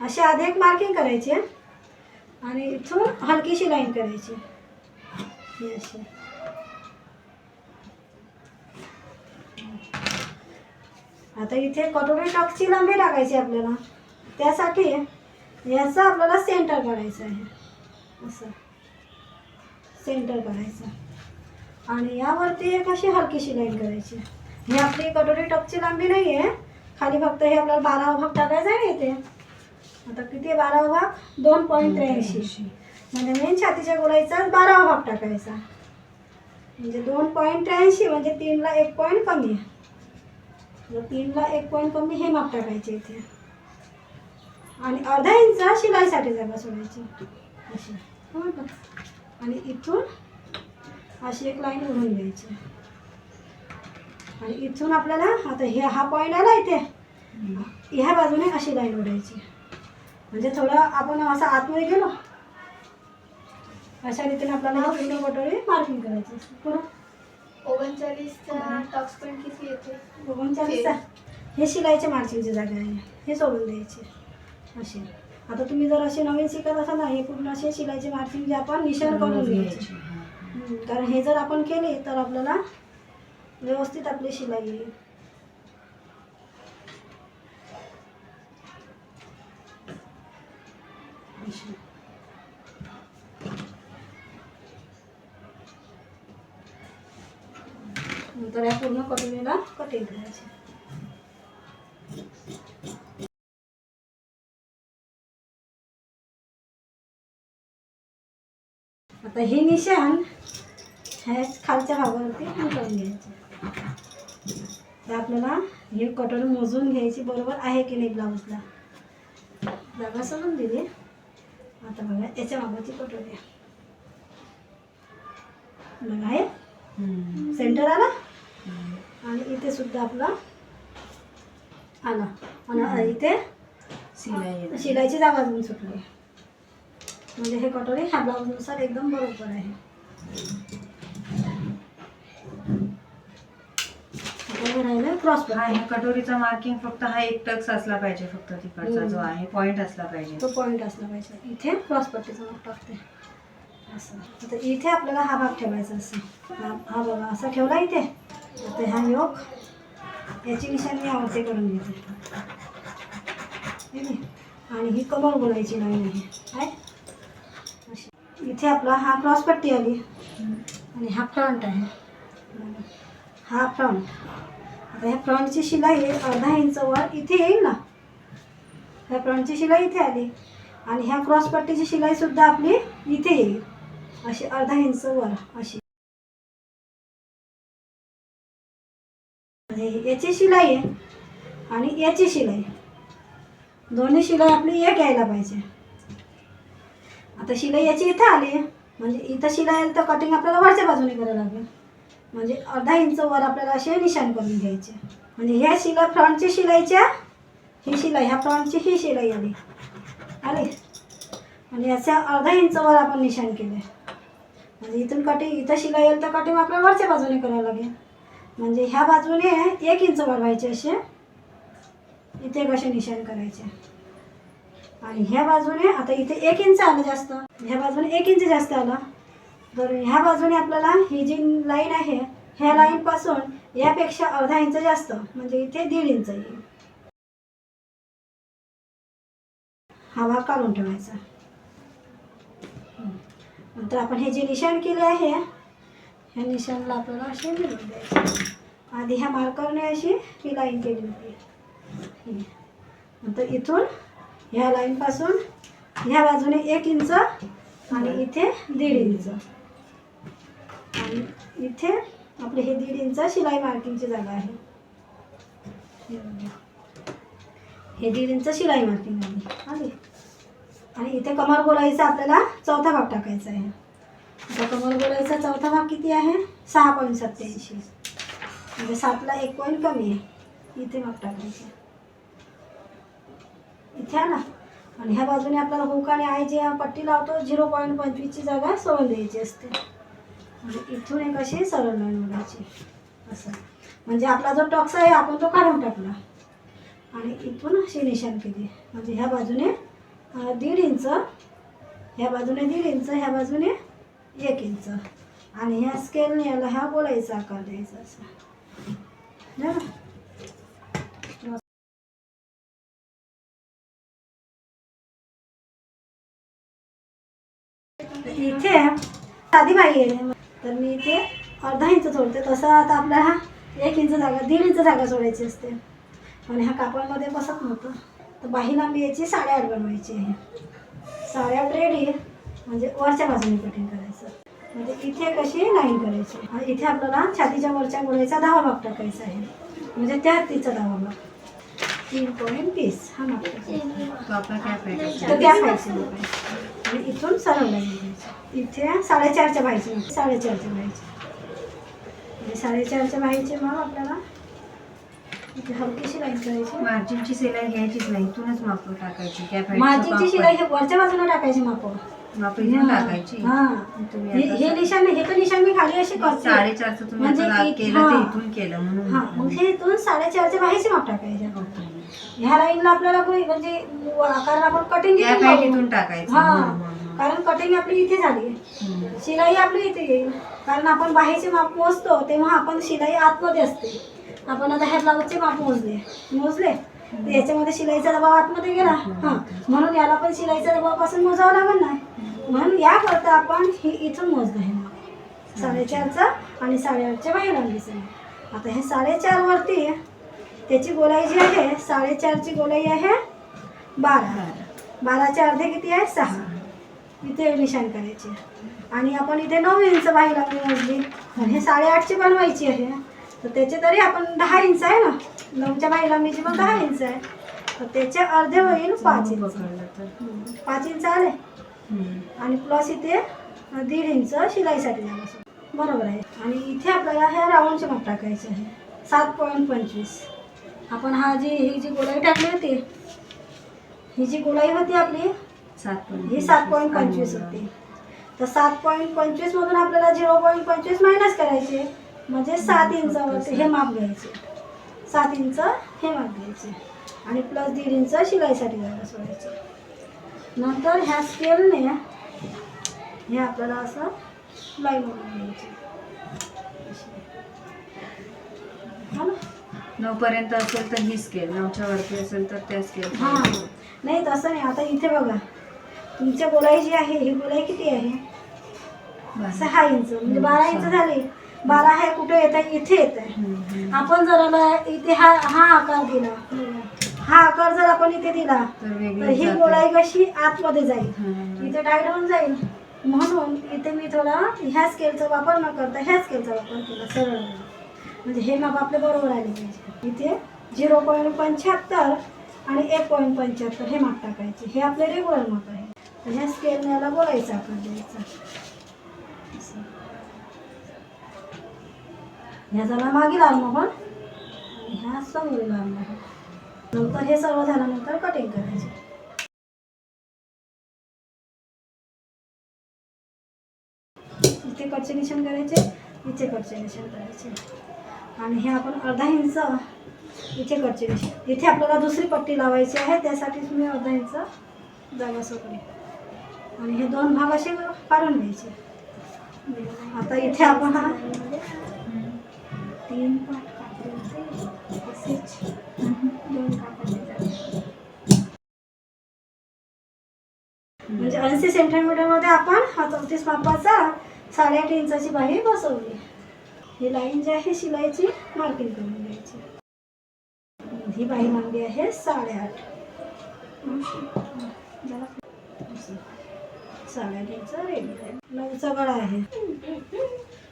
S1: अशी आधी एक मार्किंग करायची. आणि इथून हलकीशी लाईन करायची ही अशी. आता इथे कटोरी टक्सची लांबी टाकायची आपल्याला. त्यासाठी याचा आपल्याला सेंटर काढायचं आहे. असं सेंटर काढायचं. आणि यावरती एक अशी हलकीशी लाईन करायची. ही आपली कटोरी टक्सची लांबी नाही आहे. खाली फक्त हे आपल्याला 12वा भाग टाकायचा आहे इथे. आता किती 12वा भाग 2.83 म्हणजे मेन छातीच्या गोलाईचा 12वा भाग टाकायचा. म्हणजे 2.83 म्हणजे 3ला 1 पॉईंट कमी. 3ला 1 पॉईंट कमी हे माप टाकायचे इथे. आणि अर्धा इंच शिलाईसाठी जागा सोडायची अशी. आणि इथून अशी एक लाईन ओढून घ्यायची. आणि इथून आपल्याला आता हा पॉईंट आला इथे, ह्या बाजूने अशी लाईन ओढायची. म्हणजे थोडं आपण असं आतमध्ये गेलो अशा रीतीने आपल्याला पूर्ण कटोरी मार्किंग करायची असते. पुढं
S3: 39चा टक्स पॉईंट किती येते
S1: 39चा हे शिलाईच्या मार्किंगची जागा आहे. हे सोडून द्यायचे असे. आता तुम्ही जर असे नवीन शिकत असाल ना हे पूर्ण असे शिलाईचे मार्किंग जे आपण निशाण करून घ्यायचे. कारण हे जर आपण केले तर आपल्याला व्यवस्थित आपली शिलाई येईल. नंतर या पूर्ण कटोरीला कटिंग करायची. आता हे निशाण ह्या खालच्या भागावरती करून घ्यायचे. तर आपल्याला हे कटोरी मोजून घ्यायची बरोबर आहे की नाही ब्लाऊजला. जागा सोडून दिली. आता बघा याच्या मापाची कटोरी आहे. बघा आहे सेंटर आला आणि इथे सुद्धा आपला आला आणि इथे शिलाईची जागा अजून सुटली. म्हणजे हे कटोरी ह्या ब्लाऊजनुसार एकदम बरोबर आहे. राहिलं क्रॉस
S2: हा ह्या कटोरीचा मार्किंग फक्त हा एक टक्स असला पाहिजे, फक्त तिकडचा जो आहे पॉइंट असला पाहिजे,
S1: तो पॉइंट असला पाहिजे. इथे क्रॉस पट्टीचा माप टाकते असं. आता इथे आपल्याला हा भाग ठेवायचा असं. हा बघा असा ठेवला इथे. आता हा योग याची निशाणी आवडते करून घेते आणि ही कमर बोलायची लाईन आहे अशी. इथे आपला हा क्रॉस पट्टी आली आणि हा फ्रंट आहे. हा फ्रंट. आता ह्या फ्रंटची शिलाई अर्धा इंच वर इथे येईल ना. ह्या फ्रंटची शिलाई इथे आली आणि ह्या क्रॉस पट्टीची शिलाई सुद्धा आपली इथे येईल अशी अर्धा इंच वर अशी. याची शिलाई आहे आणि याची शिलाई, दोन्ही शिलाई आपली एक यायला पाहिजे. आता शिलाई याची इथे आली म्हणजे इथं शिलाई आली तर कटिंग आपल्याला वरच्या बाजूने करायला लागेल. म्हणजे अर्धा इंच वर आपल्याला असे निशाण करून घ्यायचे. म्हणजे ह्या शिलाई फ्रंटची शिलाईच्या ही शिलाई, ह्या फ्रंटची ही शिलाई आली आणि याच्या अर्धा इंच वर आपण निशाण केले. म्हणजे इथून कटिंग इथं शिलाई येईल तर कटिंग आपल्याला वरच्या बाजूने करायला लागेल. म्हणजे ह्या बाजूने 1 इंच वाढवायचे असे इथे कसे निशाण करायचे आणि ह्या बाजूने आता इथे 1 इंच आलं जास्त, ह्या बाजूने 1 इंच जास्त आला तर ह्या बाजूने आपल्याला ही जी लाईन आहे ह्या लाईन पासून यापेक्षा अर्धा इंच जास्त म्हणजे इथे 1.5 इंच येईल. हा भाग काढून ठेवायचा. नंतर आपण हे जे निशाण केले आहे ह्या निशाणला आपल्याला असे मिळून द्यायचे. आधी ह्या मार्करने अशी ही लाईन केली होती. नंतर इथून ह्या लाईनपासून ह्या बाजूने 1 इंच आणि इथे 1.5 इंच आणि इथे आपले हे 1.5 इंच शिलाई मार्किंगची जागा आहे. हे 1.5 इंच शिलाई मार्किंग आली आणि इथे कमर गोलाईचा आपल्याला चौथा भाग टाकायचा आहे. आता कमर गोलाईचा चौथा भाग किती आहे 6.87 म्हणजे 7ला 1 पॉईंट कमी आहे. इथे भाग टाकायचे इथे आला आणि ह्या बाजूने आपल्याला हुक आणि आय जे पट्टी लावतो 0.25ची जागा सोडून द्यायची असते. म्हणजे इथून एक अशी सरळ लाईन ओढायची असं. म्हणजे आपला जो टक्स आहे आपण तो काढून टाकला आणि इथून अशी निशाण केली. म्हणजे ह्या बाजूने 1.5 इंच, ह्या बाजूने 1.5 इंच, ह्या बाजूने 1 इंच आणि ह्या स्केलने याला ह्या गोलाईचा आकार द्यायचा असा. इथे साधी बाई आहे तर मी इथे अर्धा इंच सोडते. तसं आता आपल्याला 1 इंच जागा 1.5 इंच जागा सोडायची असते आणि ह्या कापडामध्ये बसत नव्हतं तर बाही लांबी याची 8.5 बनवायची आहे. 8.5 रेडी म्हणजे वरच्या बाजूने कटिंग करायचं. म्हणजे इथे कशी लाईन करायची आणि इथे आपल्याला छातीच्या वरच्या गोळ्याचा 10 भाग टाकायचा आहे. म्हणजे त्या तिचा 10 भाग 3.30 हा माप आणि इथून सरळ लाईन घ्यायची. इथे 4.5च्या बाहीची 4.5च्या बाहीची म्हणजे 4.5च्या बाहीचे माप आपल्याला इथे हलकीशी लाईन करायची.
S2: मार्जिनची शिलाई घ्यायचीच नाही, इथूनच माप टाकायची.
S1: मार्जिनची शिलाई हे वरच्या बाजूला टाकायची माप
S2: इथून टाकायची.
S1: हे निशाण हे तर निशाण मी खाली अशी करते
S2: 4.5चं तुम्ही केलं ते इथून केलं म्हणून.
S1: मग हे इथून 4.5च्या बाहीचे माप टाकायचे. ह्या लाईनला आपल्याला म्हणजे कारण आपण कटिंग
S2: इथून टाकायचं
S1: कारण कटिंग आपली इथे झाली, शिलाई आपली इथे येईल. कारण आपण बाहेरचे माप मोजतो तेव्हा आपण शिलाई आतमध्ये असते. आपण आता ह्या ब्लाऊजचे माप मोजले तर याच्यामध्ये शिलाईचा दबाव आतमध्ये गेला. म्हणून याला पण शिलाईच्या दबावापासून मोजावं लागेल ना. म्हणून याकरता आपण ही इथून मोजलं आहे माप 4.5चं आणि 8.5च्या बाहेर लांबीचं. आता हे 4.5 वरती त्याची गोलाई जी आहे 4.5ची गोलाई आहे 12. 12चे अर्धे किती आहे 6. इथे निशाण करायचे आणि आपण इथे 9 इंच बाही लांबी मोजली आणि हे 8.5ची बनवायची आहे तर त्याचे तरी आपण 10 इंच आहे ना. 9च्या बाही लांबीची पण 10 इंच आहे तर त्याचे अर्धे होईल 5 इंच.
S2: पकडलं तर
S1: 5 इंच आले आणि प्लस इथे 1.5 इंच शिलाईसाठी झालं असं. बरोबर आहे. आणि इथे आपल्याला ह्या राऊंडचे माप टाकायचे आहे 7.25. आपण ही जी गोलाई टाकली होती, ही जी गोलाई होती आपली ही 7.25 होती. तर 7.25 मधून आपल्याला 0.25 मायनस करायचे, म्हणजे 7 इंचावरती हे माप घ्यायचे. 7 इंच हे माप घ्यायचे आणि प्लस 1.5 इंच शिलाईसाठी जागा सोडायचे. नंतर ह्या स्केलने हे आपल्याला असं लाईन म्हणून घ्यायची. हा ना?
S2: 9 पर्यंत असेल तर ही स्केल, 9च्या वरती असेल तर त्या स्केल.
S1: हां, नाही तसं नाही. आता इथे बघा, तुमच्या गोलाई जी आहे ही गोलाई किती आहे? 6 इंच, म्हणजे 12 इंच झाली. 12 हे कुठे येत आहे? इथे येत आहे. आपण जर इथे हा आकार दिला, हा आकार जर आपण इथे दिला तर ही गोलाई कशी आतमध्ये जाईल, इथे टाईट होऊन जाईल. म्हणून इथे मी थोडा ह्या स्केलचा वापर न करता ह्या स्केलचा वापर केला सरळ, म्हणजे हे माप आपले बरोबर आले पाहिजे. इथे 0.75 आणि 1.75 हे माप टाकायचे. हे आपले रेग्युलर माप आहे. तर ह्या स्केलने याला बोलायचा आकार द्यायचा. ह्या झाला मागील आर्महोल आणि ह्या समोरील आर्महोल. नंतर हे सर्व झाल्यानंतर कटिंग करायचे. इथे कटचे निशाण करायचे, इथे कटचे निशाण करायचे आणि हे आपण अर्धा इंच इथे कटचे निशाण. इथे आपल्याला दुसरी पट्टी लावायची आहे, त्यासाठीच मी अर्धा इंच जागा सोडली आणि हे 2 भाग असे काढून घ्यायचे. आता इथे आपण हा 3 पार्ट काढले असेच 2 काढले, म्हणजे 80 सेंटीमीटरमध्ये आपण हा 34 मापाचा 8.5 इंचाची बाही बसवली. ही लाईन जी आहे शिलाईची मार्किंग करून घ्यायची. ही बाही मांडली आहे 8.5. 8.5 इंच रेडी आहे. 9चा गळा आहे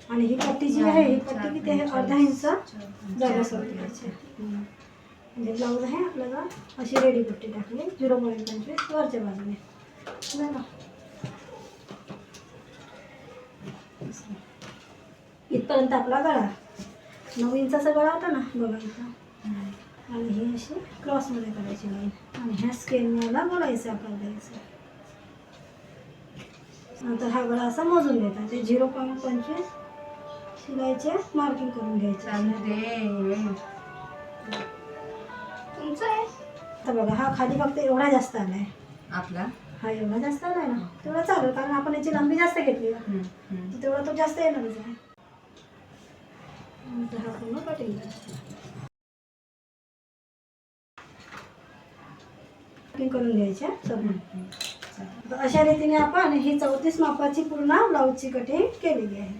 S1: आणि ही पट्टी जी आहे ही पट्टी किती आहे? अर्धा इंच जागा सोडून घ्यायची. म्हणजे ब्लाऊज आहे आपल्याला अशी रेडी पट्टी टाकली 0.25 वरच्या बाजूने. इथपर्यंत आपला गळा 9 इंचाचा गळा होता ना, बघा इथं. आणि ही अशी क्रॉसमध्ये करायची लाईन आणि ह्या स्केलने याला बोलायचं आकार द्यायचा. नंतर हा गळा असा मोजून घ्यायचा. ते 0.25 शिलाईचे मार्किंग करून घ्यायचे.
S3: तुमचं आहे
S1: तर बघा हा खाली फक्त एवढा जास्त आलाय
S2: आपला,
S1: हा एवढा जास्त आलाय ना, तेवढा चालेल, कारण आपण याची लांबी जास्त घेतली तर तेवढा तो जास्त येणारच आहे. नंतर हा पूर्ण कटिंग करून घ्यायच्या सगळं. अशा रीतीने आपण ही 34 मापाची पूर्ण ब्लाऊजची कटिंग केलेली आहे.